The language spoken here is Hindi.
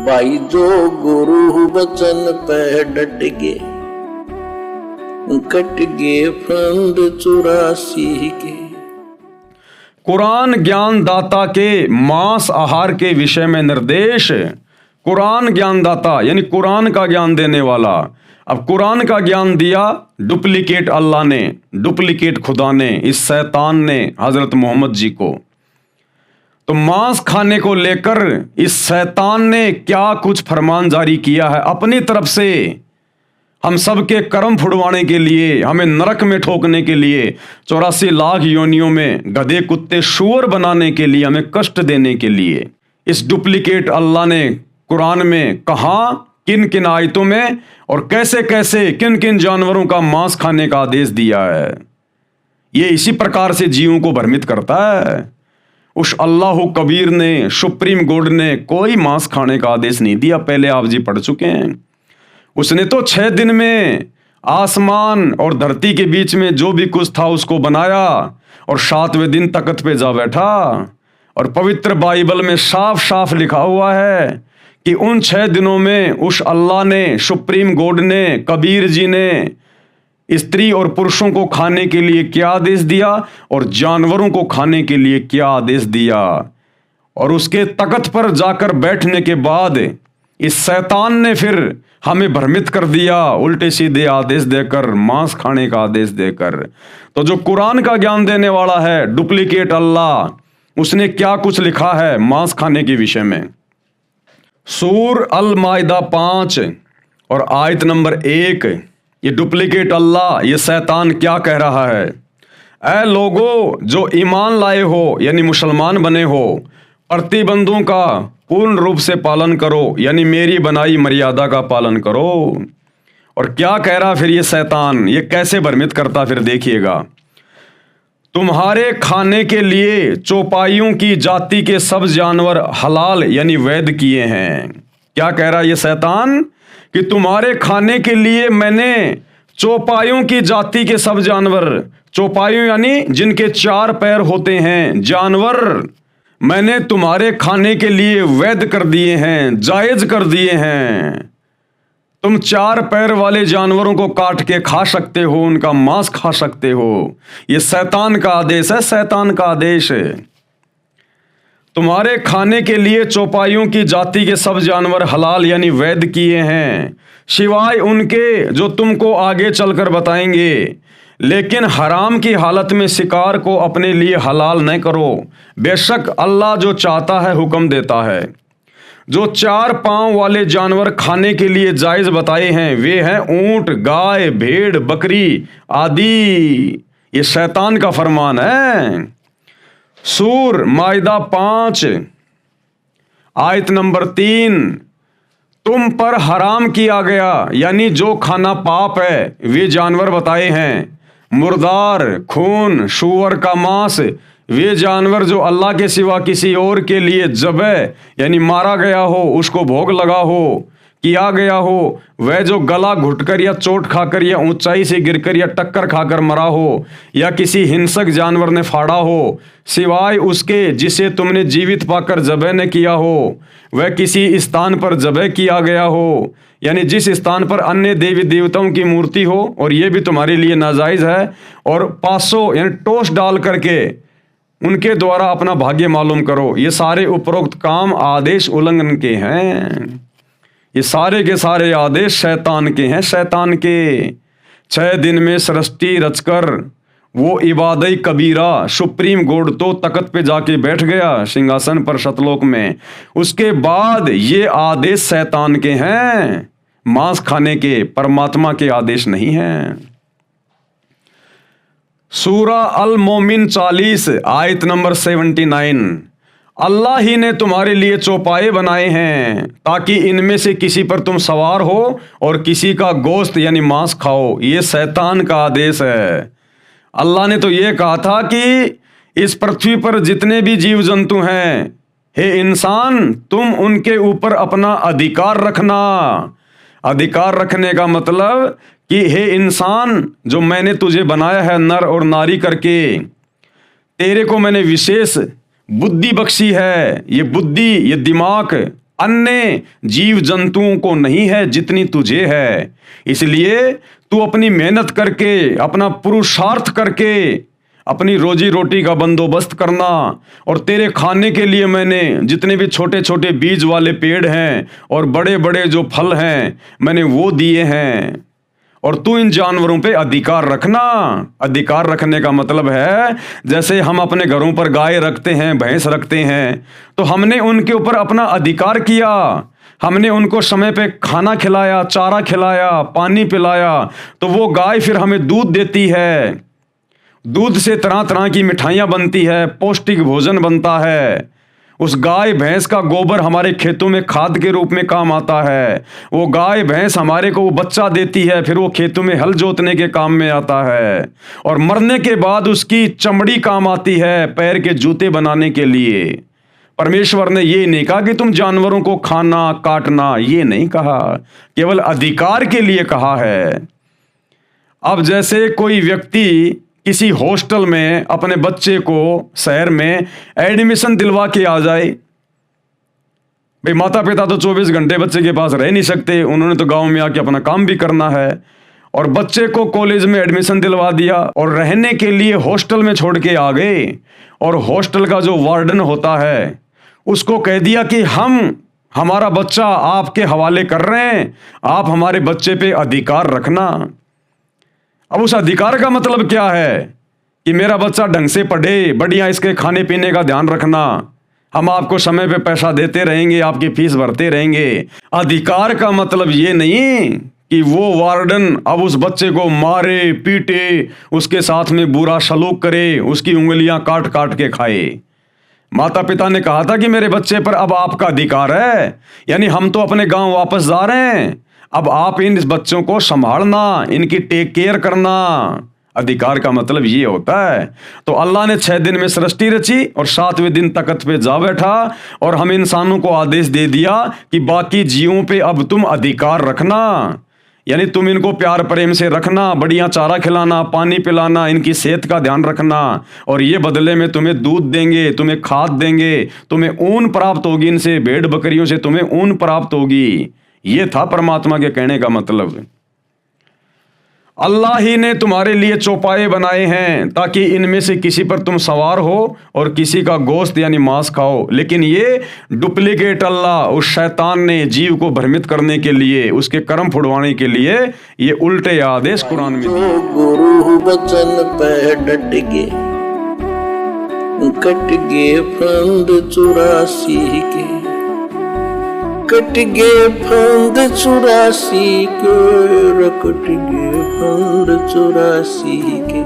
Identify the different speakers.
Speaker 1: भाई जो गुरु वचन पे डट गे, कट गे फंद 84 के।
Speaker 2: कुरान ज्ञान दाता के मांस आहार के विषय में निर्देश। कुरान ज्ञान दाता यानी कुरान का ज्ञान देने वाला। अब कुरान का ज्ञान दिया डुप्लीकेट अल्लाह ने, डुप्लीकेट खुदा ने, इस शैतान ने हजरत मोहम्मद जी को। तो मांस खाने को लेकर इस शैतान ने क्या कुछ फरमान जारी किया है अपनी तरफ से, हम सबके कर्म फुड़वाने के लिए, हमें नरक में ठोकने के लिए, 84 लाख योनियों में गधे कुत्ते शुअर बनाने के लिए, हमें कष्ट देने के लिए इस डुप्लीकेट अल्लाह ने कुरान में कहा, किन किन आयतों में और कैसे कैसे किन किन जानवरों का मांस खाने का आदेश दिया है। ये इसी प्रकार से जीवों को भ्रमित करता है। उस अल्लाह कबीर ने, सुप्रीम कोर्ट ने कोई मांस खाने का आदेश नहीं दिया, पहले आप जी पढ़ चुके हैं। उसने तो 6 दिन में आसमान और धरती के बीच में जो भी कुछ था उसको बनाया और 7वें दिन तख्त पे जा बैठा। और पवित्र बाइबल में साफ साफ लिखा हुआ है कि उन 6 दिनों में उस अल्लाह ने, सुप्रीम कोर्ट ने, कबीर जी ने स्त्री और पुरुषों को खाने के लिए क्या आदेश दिया और जानवरों को खाने के लिए क्या आदेश दिया। और उसके तख्त पर जाकर बैठने के बाद इस शैतान ने फिर हमें भ्रमित कर दिया, उल्टे सीधे आदेश देकर, मांस खाने का आदेश देकर। तो जो कुरान का ज्ञान देने वाला है डुप्लीकेट अल्लाह, उसने क्या कुछ लिखा है मांस खाने के विषय में। सूर अल माइदा 5 और आयत नंबर 1, ये डुप्लीकेट अल्लाह, ये शैतान क्या कह रहा है। ऐ लोगो जो ईमान लाए हो यानी मुसलमान बने हो, प्रतिबंधों का पूर्ण रूप से पालन करो यानी मेरी बनाई मर्यादा का पालन करो। और क्या कह रहा फिर ये शैतान, ये कैसे भ्रमित करता फिर देखिएगा। तुम्हारे खाने के लिए चौपाइयों की जाति के सब जानवर हलाल यानी वैध किए हैं। क्या कह रहा है ये शैतान कि तुम्हारे खाने के लिए मैंने चौपाइयों की जाति के सब जानवर, चौपाइयों यानी जिनके 4 पैर होते हैं जानवर, मैंने तुम्हारे खाने के लिए वैध कर दिए हैं, जायज कर दिए हैं। तुम 4 पैर वाले जानवरों को काट के खा सकते हो, उनका मांस खा सकते हो। ये शैतान का आदेश है, शैतान का आदेश है। तुम्हारे खाने के लिए चौपाइयों की जाति के सब जानवर हलाल यानी वैध किए हैं, सिवाय उनके जो तुमको आगे चलकर बताएंगे। लेकिन हराम की हालत में शिकार को अपने लिए हलाल न करो, बेशक अल्लाह जो चाहता है हुक्म देता है। जो 4 पांव वाले जानवर खाने के लिए जायज बताए हैं वे हैं ऊंट, गाय, भेड़, बकरी आदि। ये शैतान का फरमान है। सूर माइदा 5 आयत नंबर 3, तुम पर हराम किया गया यानी जो खाना पाप है वे जानवर बताए हैं, मुर्दार, खून, सूअर का मांस, वे जानवर जो अल्लाह के सिवा किसी और के लिए ज़बह यानी मारा गया हो, उसको भोग लगा हो, किया गया हो, वह जो गला घुटकर या चोट खाकर या ऊंचाई से गिरकर या टक्कर खाकर मरा हो या किसी हिंसक जानवर ने फाड़ा हो, सिवाय उसके जिसे तुमने जीवित पाकर ज़बह न किया हो, वह किसी स्थान पर ज़बह किया गया हो यानी जिस स्थान पर अन्य देवी देवताओं की मूर्ति हो और ये भी तुम्हारे लिए नाजायज़ है, और 500 यानी टोस डाल करके उनके द्वारा अपना भाग्य मालूम करो। ये सारे उपरोक्त काम आदेश उल्लंघन के हैं। ये सारे के सारे आदेश शैतान के हैं, शैतान के। 6 दिन में सृष्टि रचकर वो इबादई कबीरा सुप्रीम कोर्ट तो तख्त पे जाके बैठ गया सिंहासन पर सतलोक में। उसके बाद ये आदेश शैतान के हैं, मांस खाने के, परमात्मा के आदेश नहीं हैं। सूरा अल मोमिन 40 आयत नंबर 79, अल्लाह ही ने तुम्हारे लिए चौपाए बनाए हैं ताकि इनमें से किसी पर तुम सवार हो और किसी का गोश्त यानी मांस खाओ। ये शैतान का आदेश है। अल्लाह ने तो ये कहा था कि इस पृथ्वी पर जितने भी जीव जंतु हैं, हे इंसान, तुम उनके ऊपर अपना अधिकार रखना। अधिकार रखने का मतलब कि हे इंसान, जो मैंने तुझे बनाया है नर और नारी करके, तेरे को मैंने विशेष बुद्धि बख्शी है। ये बुद्धि, ये दिमाग अन्य जीव जंतुओं को नहीं है जितनी तुझे है। इसलिए तू अपनी मेहनत करके, अपना पुरुषार्थ करके अपनी रोजी रोटी का बंदोबस्त करना। और तेरे खाने के लिए मैंने जितने भी छोटे छोटे बीज वाले पेड़ हैं और बड़े बड़े जो फल हैं मैंने वो दिए हैं। और तू इन जानवरों पे अधिकार रखना। अधिकार रखने का मतलब है जैसे हम अपने घरों पर गाय रखते हैं, भैंस रखते हैं, तो हमने उनके ऊपर अपना अधिकार किया। हमने उनको समय पे खाना खिलाया, चारा खिलाया, पानी पिलाया, तो वो गाय फिर हमें दूध देती है। दूध से तरह तरह की मिठाइयाँ बनती है, पौष्टिक भोजन बनता है। उस गाय भैंस का गोबर हमारे खेतों में खाद के रूप में काम आता है। वो गाय भैंस हमारे को वो बच्चा देती है, फिर वो खेतों में हल जोतने के काम में आता है। और मरने के बाद उसकी चमड़ी काम आती है पैर के जूते बनाने के लिए। परमेश्वर ने ये नहीं कहा कि तुम जानवरों को खाना काटना, ये नहीं कहा, केवल अधिकार के लिए कहा है। अब जैसे कोई व्यक्ति किसी हॉस्टल में अपने बच्चे को शहर में एडमिशन दिलवा के आ जाए, भाई माता पिता तो 24 घंटे बच्चे के पास रह नहीं सकते, उन्होंने तो गांव में आके अपना काम भी करना है। और बच्चे को कॉलेज में एडमिशन दिलवा दिया और रहने के लिए हॉस्टल में छोड़ के आ गए। और हॉस्टल का जो वार्डन होता है उसको कह दिया कि हमारा बच्चा आपके हवाले कर रहे हैं, आप हमारे बच्चे पे अधिकार रखना। अब उस अधिकार का मतलब क्या है कि मेरा बच्चा ढंग से पढ़े, बढ़िया इसके खाने पीने का ध्यान रखना, हम आपको समय पे पैसा देते रहेंगे, आपकी फीस भरते रहेंगे। अधिकार का मतलब ये नहीं कि वो वार्डन अब उस बच्चे को मारे पीटे, उसके साथ में बुरा सलूक करे, उसकी उंगलियां काट काट के खाए। माता पिता ने कहा था कि मेरे बच्चे पर अब आपका अधिकार है, यानी हम तो अपने गांव वापस जा रहे हैं, अब आप इन बच्चों को संभालना, इनकी टेक केयर करना। अधिकार का मतलब ये होता है। तो अल्लाह ने 6 दिन में सृष्टि रची और 7वें दिन तख्त पे जा बैठा और हम इंसानों को आदेश दे दिया कि बाकी जीवों पे अब तुम अधिकार रखना, यानी तुम इनको प्यार प्रेम से रखना, बढ़िया चारा खिलाना, पानी पिलाना, इनकी सेहत का ध्यान रखना। और ये बदले में तुम्हें दूध देंगे, तुम्हें खाद देंगे, तुम्हें ऊन प्राप्त होगी, इनसे भेड़ बकरियों से तुम्हें ऊन प्राप्त होगी। ये था परमात्मा के कहने का मतलब। अल्लाह ही ने तुम्हारे लिए चौपाए बनाए हैं ताकि इनमें से किसी पर तुम सवार हो और किसी का गोश्त यानी मांस खाओ। लेकिन ये डुप्लीकेट अल्लाह, उस शैतान ने जीव को भ्रमित करने के लिए, उसके कर्म फुड़वाने के लिए ये उल्टे आदेश कुरान में दिए।
Speaker 1: गुरु बचन पे डट गे, कट गे फंद 84 के, कट गे फंद 84 के, कट गे फंद 84 के।